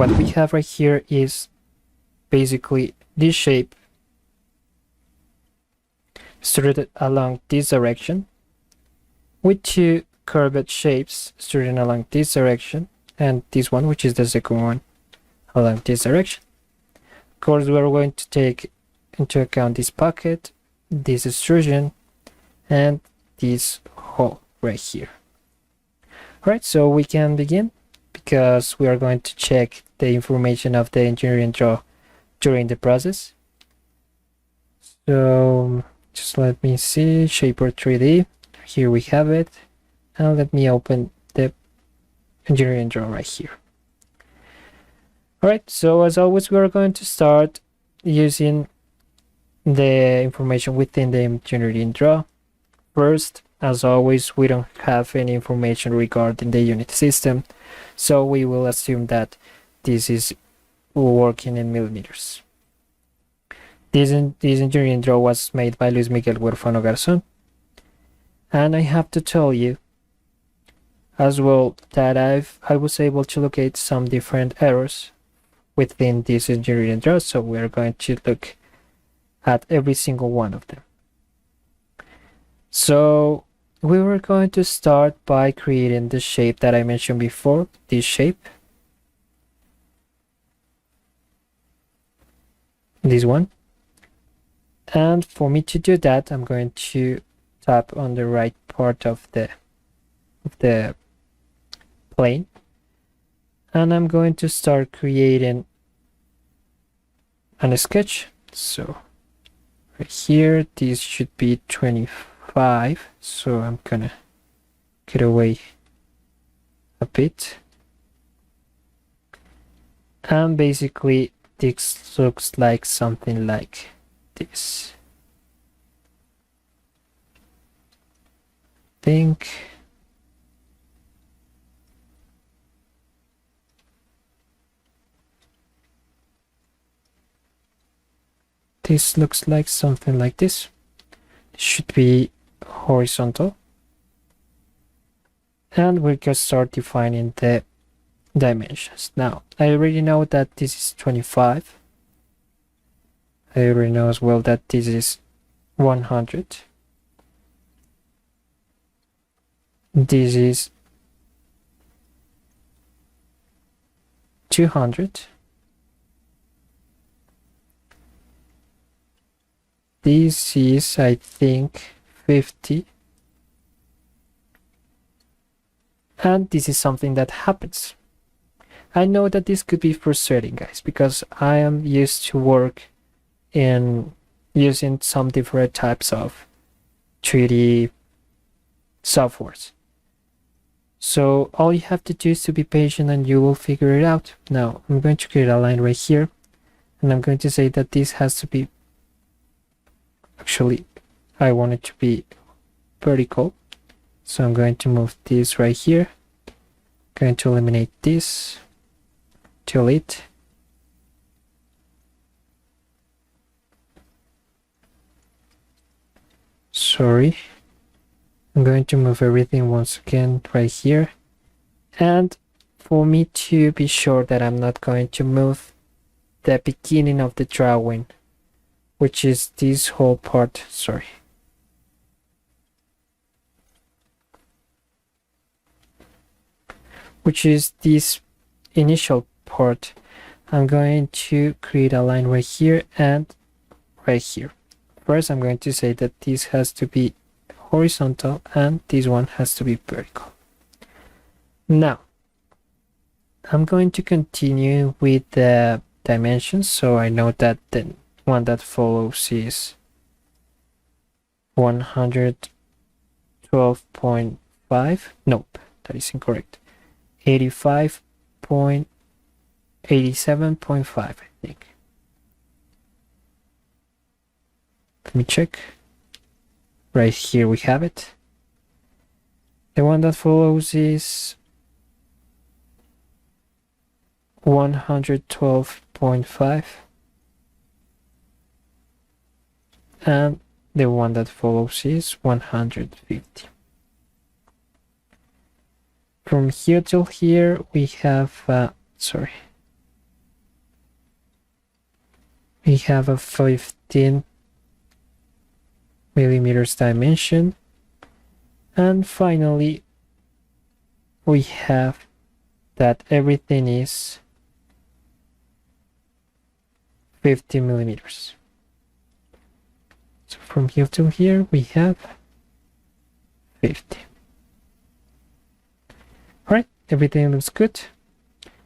what we have right here is basically this shape started along this direction with two curved shapes starting along this direction, and this one, which is the second one, along this direction. Of course, we're going to take into account this pocket, this extrusion, and this hole right here. Alright, so we can begin because we are going to check the information of the engineering draw during the process. So just let me see, Shapr3D, here we have it, and let me open the engineering draw right here. Alright, so as always, we are going to start using the information within the engineering draw. First, as always, we don't have any information regarding the unit system, so we will assume that this is working in millimeters. This engineering draw was made by Luis Miguel Huerfano Garzón, and I have to tell you as well that I was able to locate some different errors within this engineering draw, so we're going to look at every single one of them. So we were going to start by creating the shape that I mentioned before, this shape, this one. And for me to do that, I'm going to tap on the right part of the plane, and I'm going to start creating a sketch. So right here, this should be 25, so I'm gonna get away a bit, and basically this looks like something like this. I think this looks like something like this. It should be horizontal, and we can start defining the dimensions. Now I already know that this is 25. I already know as well that this is 100. This is 200. This is, I think, 50. And this is something that happens. I know that this could be frustrating, guys, because I am used to work in using some different types of 3D softwares. So all you have to do is to be patient and you will figure it out. Now I'm going to create a line right here, and I'm going to say that this has to be, actually I want it to be vertical, so I'm going to move this right here, going to eliminate this, delete, sorry, I'm going to move everything once again right here, and for me to be sure that I'm not going to move the beginning of the drawing, which is this whole part, sorry, which is this initial part, I'm going to create a line right here and right here. First, I'm going to say that this has to be horizontal and this one has to be vertical. Now, I'm going to continue with the dimensions, so I know that the one that follows is 112.5. Nope, that is incorrect. 87.5, I think. Let me check. Right here we have it. The one that follows is 112.5, and the one that follows is 150. From here till here we have sorry, We have a 15 millimeters dimension, and finally we have that everything is 50 millimeters. So from here to here we have 50. Alright, everything looks good.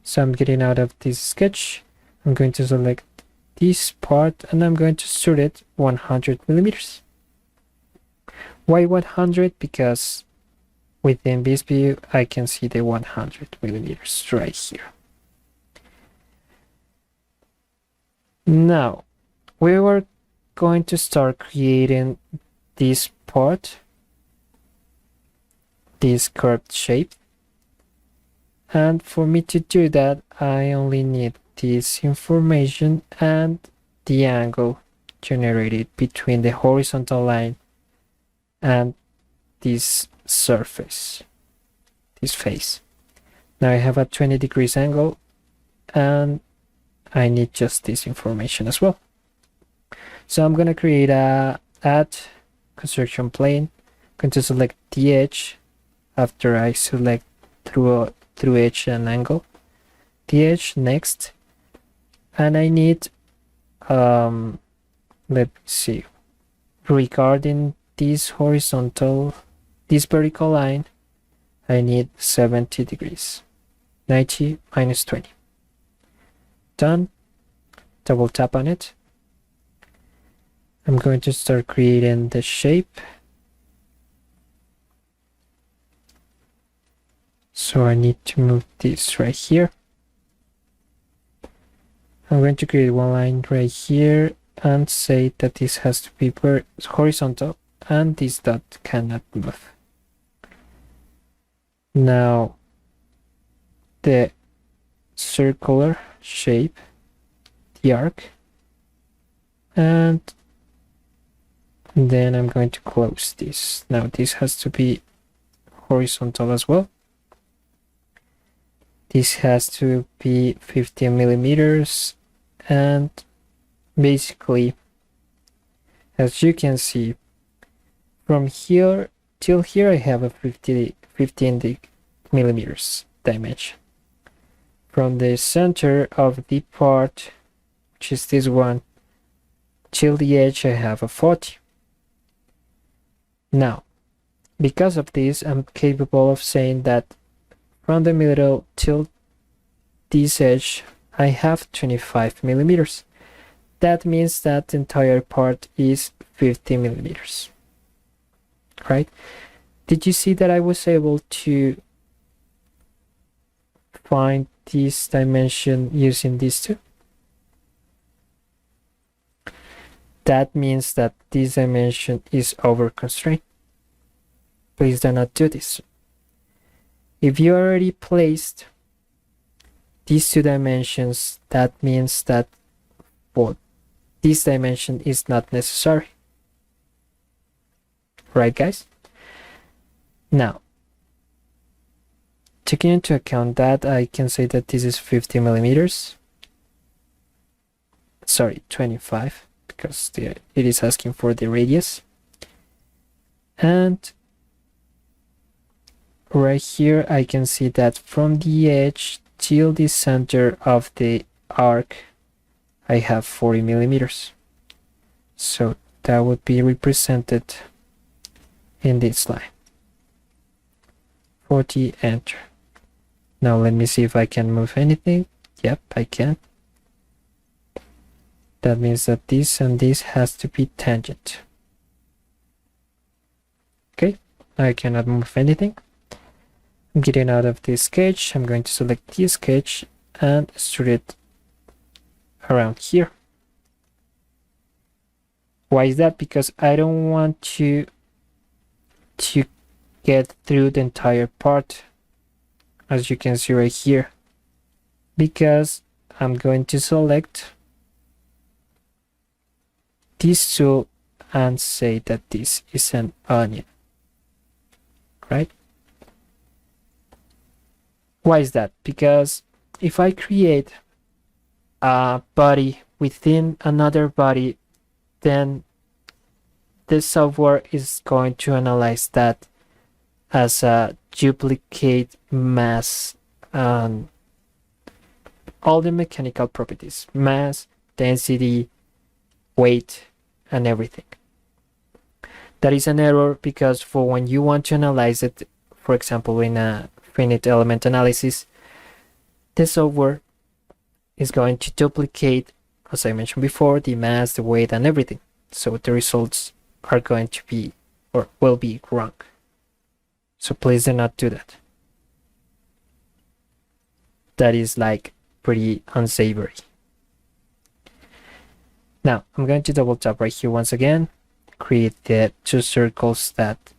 So I'm getting out of this sketch. I'm going to select this part and I'm going to extrude it 100 millimeters. Why 100? Because within this view I can see the 100 millimeters right here. Now we were going to start creating this part, this curved shape, and for me to do that I only need this information and the angle generated between the horizontal line and this surface, this face. Now I have a 20 degrees angle and I need just this information as well. So I'm going to create a add construction plane. I'm going to select the edge after I select through edge and angle. The edge next, and I need let me see, regarding this horizontal, this vertical line, I need 70 degrees. 90 minus 20. Done. Double tap on it. I'm going to start creating the shape. So I need to move this right here. I'm going to create one line right here and say that this has to be horizontal and this dot cannot move. Now the circular shape, the arc, and then I'm going to close this. Now this has to be horizontal as well. This has to be 15 millimeters, and basically, as you can see, from here till here I have a 15 millimeters dimension. From the center of the part, which is this one, till the edge I have a 40. Now, because of this, I'm capable of saying that from the middle till this edge I have 25 millimeters. That means that the entire part is 50 millimeters. Right? Did you see that I was able to find this dimension using these two? That means that this dimension is over constrained. Please do not do this. If you already placed these two dimensions, that means that for this dimension is not necessary. Right, guys? Now, taking into account that, I can say that this is 50 millimeters. Sorry, 25, because it is asking for the radius. And right here I can see that from the edge till the center of the arc I have 40 millimeters. So that would be represented in this line. 40, enter. Now let me see if I can move anything. Yep, I can. That means that this and this has to be tangent. Okay, I cannot move anything. I'm getting out of this sketch. I'm going to select this sketch and extrude it around here. Why is that? Because I don't want to get through the entire part, as you can see right here, because I'm going to select this tool and say that this is an onion, right? Why is that? Because if I create a body within another body, then this software is going to analyze that as a duplicate mass and all the mechanical properties, mass, density, weight, and everything. That is an error because for when you want to analyze it, for example, in a finite element analysis, the software is going to duplicate, as I mentioned before, the mass, the weight, and everything. So the results are going to be, or will be, wrong. So please do not do that. That is like pretty unsavory. Now I'm going to double tap right here once again, create the two circles that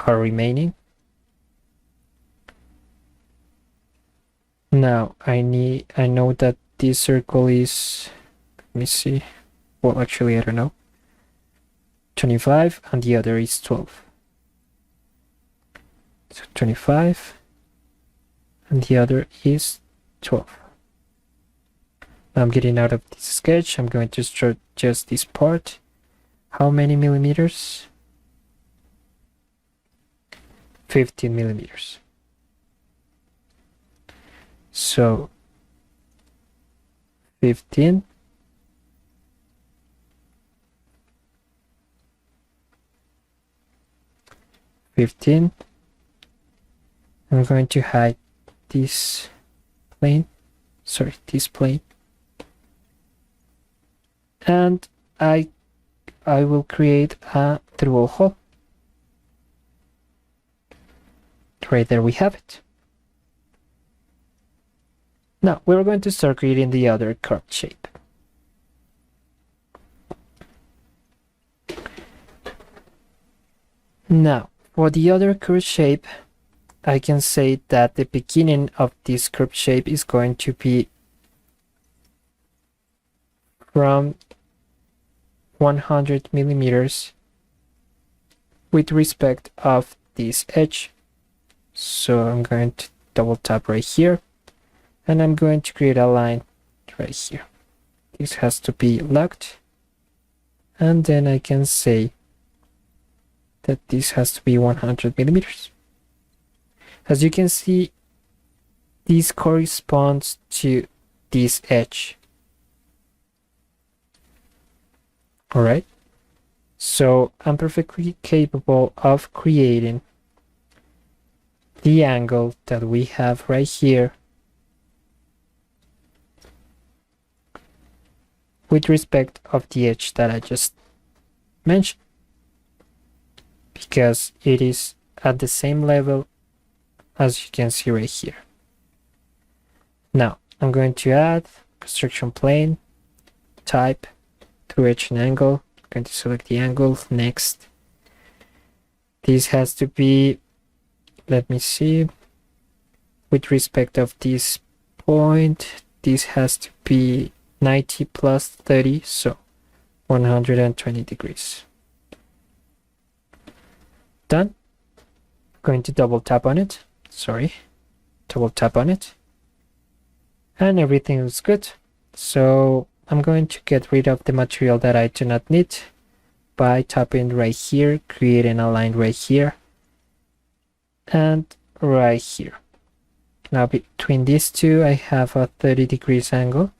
are remaining. Now I know that this circle is, let me see, well actually I don't know, 25 and the other is 12. So 25 and the other is 12. I'm getting out of this sketch. I'm going to start just this part. How many millimeters? 15 millimeters. So 15 . I'm going to hide this plane, this plane, and I will create a through hole. Right there we have it. Now we're going to start creating the other curved shape. Now for the other curved shape, I can say that the beginning of this curved shape is going to be from 100 millimeters with respect of this edge. So I'm going to double tap right here and I'm going to create a line right here. This has to be locked, and then I can say that this has to be 100 millimeters. As you can see, this corresponds to this edge. Alright, so I'm perfectly capable of creating the angle that we have right here with respect of the edge that I just mentioned, because it is at the same level as you can see right here. Now I'm going to add construction plane, type, through edge and angle. I'm going to select the angle. Next, this has to be, let me see, with respect of this point, this has to be 90 plus 30, so 120 degrees. Done. Going to double tap on it. Double tap on it, and everything looks good. So I'm going to get rid of the material that I do not need by tapping right here, creating a line right here and right here. Now between these two I have a 30 degrees angle.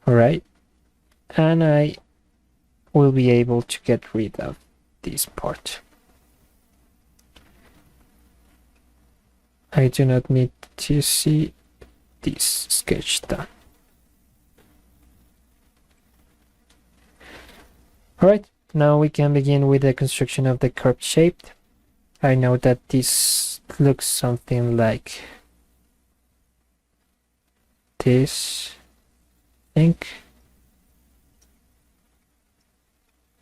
Alright, and I will be able to get rid of this part. I do not need to see this sketch done. Alright, now we can begin with the construction of the curved shape. I know that this looks something like this, I think.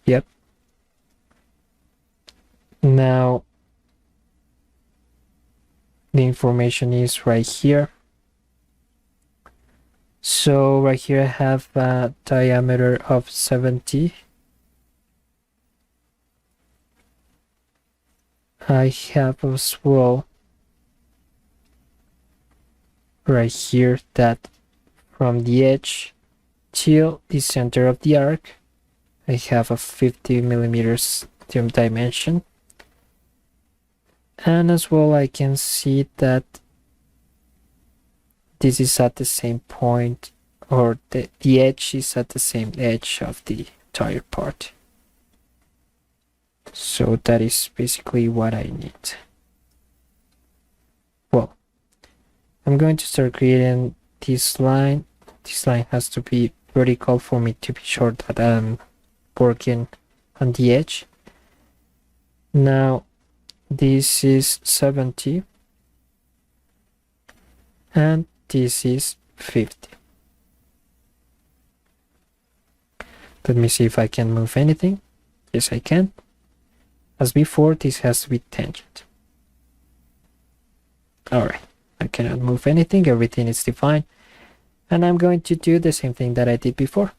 Yep. Now the information is right here. So right here I have a diameter of 70. I have as well right here that from the edge till the center of the arc I have a 50 millimeters dimension, and as well I can see that this is at the same point, or the edge is at the same edge of the entire part. So that is basically what I need. Well, I'm going to start creating this line. This line has to be vertical for me to be sure that I'm working on the edge. Now this is 70 and this is 50. Let me see if I can move anything. Yes, I can. As before, this has to be tangent. Alright, I cannot move anything, everything is defined. And I'm going to do the same thing that I did before.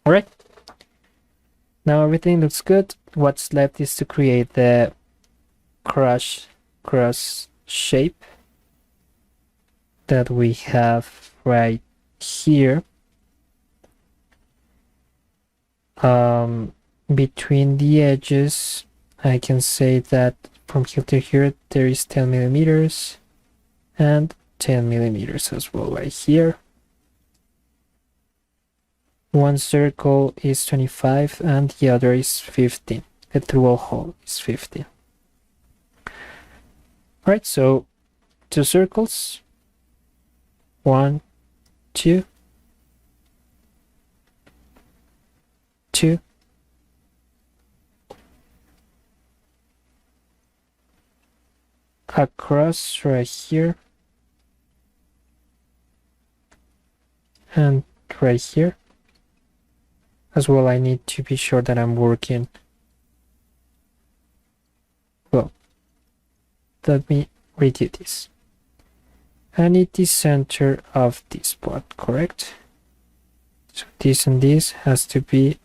Alright, now everything looks good. What's left is to create the cross shape that we have right here. Between the edges, I can say that from here to here there is 10 millimeters and 10 millimeters as well right here. One circle is 25 and the other is 15. The through hole is 15. Alright, so 2 circles. 1, 2, 2, across right here and right here. As well, I need to be sure that I'm working. Well, let me redo this. I need the center of this part, correct? So this and this has to be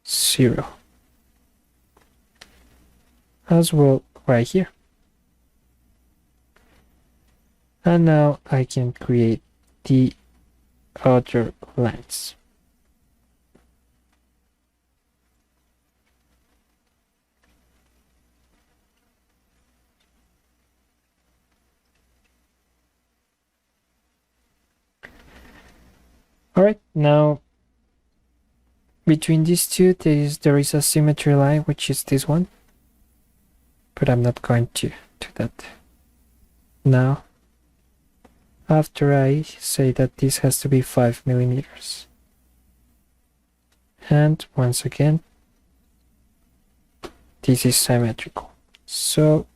0. As well right here. And now I can create the other lines. Alright, now between these two there is a symmetry line, which is this one, but I'm not going to do that now. After I say that this has to be 5 millimeters. And once again, this is symmetrical. So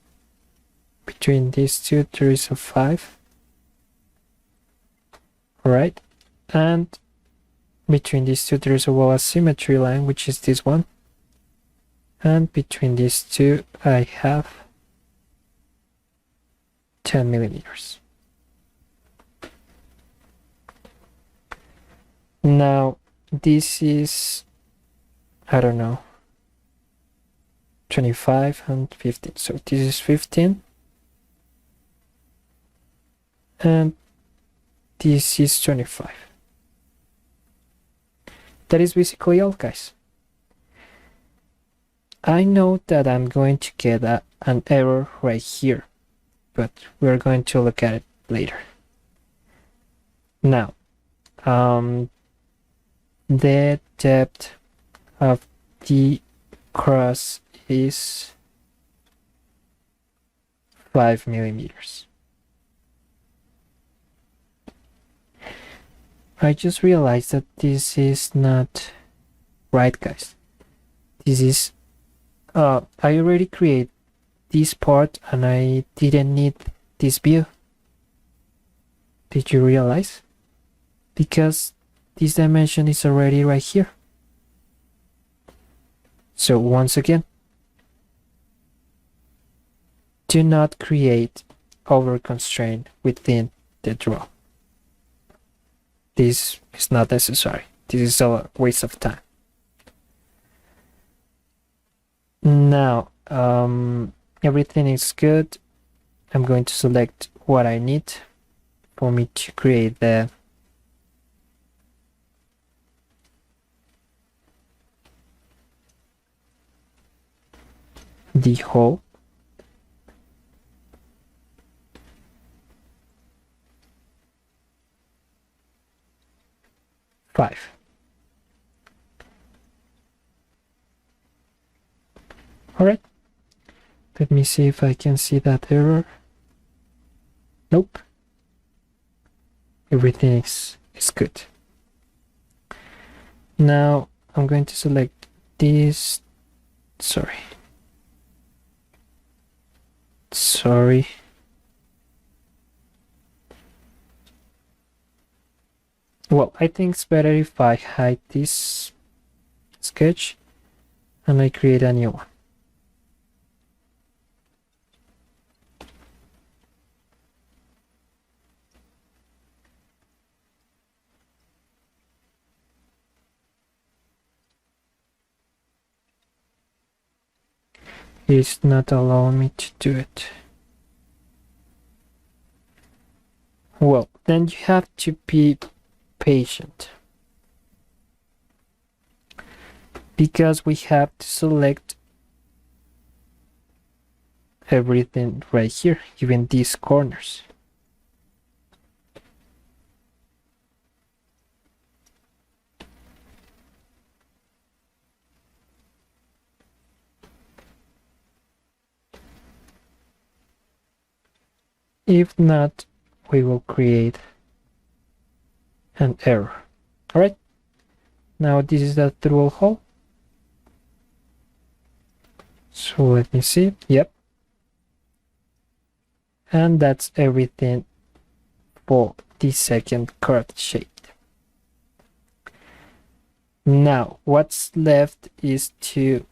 between these two there is a 5. Right? And between these two there is a symmetry line, which is this one. And between these two I have 10 millimeters. Now this is, I don't know, 25 and 15. So this is 15 and this is 25. That is basically all, guys. I know that I'm going to get an error right here, but we're going to look at it later. Now, the depth of the cross is 5 millimeters. I just realized that this is not right, guys. This is I already created this part and I didn't need this view. Did you realize? Because this dimension is already right here. So once again, do not create over constraint within the draw. This is not necessary. This is a waste of time. Now everything is good. I'm going to select what I need for me to create the hole. Five. All right. Let me see if I can see that error. Nope. Everything is good. Now I'm going to select this. Sorry. Well, I think it's better if I hide this sketch and I create a new one. It's not allowing me to do it. Well, then you have to be patient, because we have to select everything right here, even these corners. If not, we will create an error. All right, now this is the through hole. So let me see. Yep. And that's everything for the second curved shape. Now what's left is to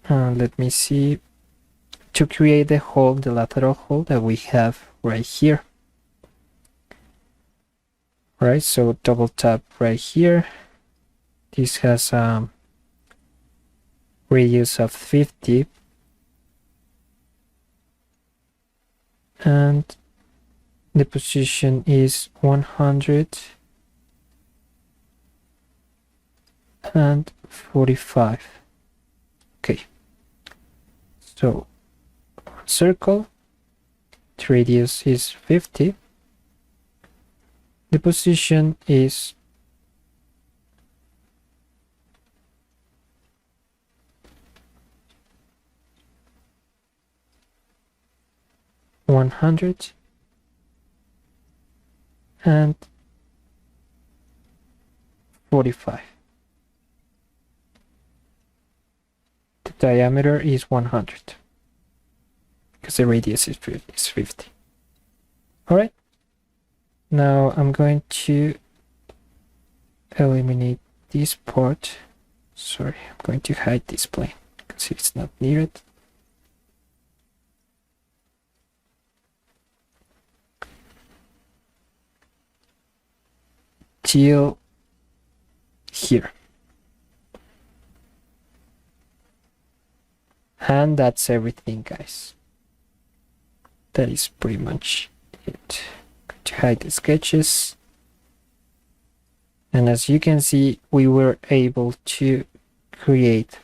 let me see, to create the hole, the lateral hole that we have right here. Right, so double tap right here. This has a radius of 50 and the position is 145. Okay, so circle, the radius is 50, the position is 145. The diameter is 100 because the radius is 50. All right, now I'm going to eliminate this part. Sorry, I'm going to hide this plane because it's not needed. Till here. And that's everything, guys. That is pretty much it. Going to hide the sketches. And as you can see, we were able to create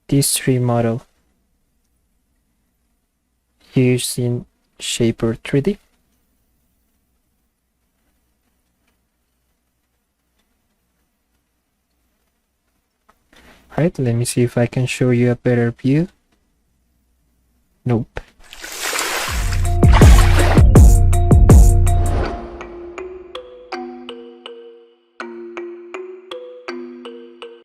this tree model using Shapr3D. Alright, let me see if I can show you a better view. Nope,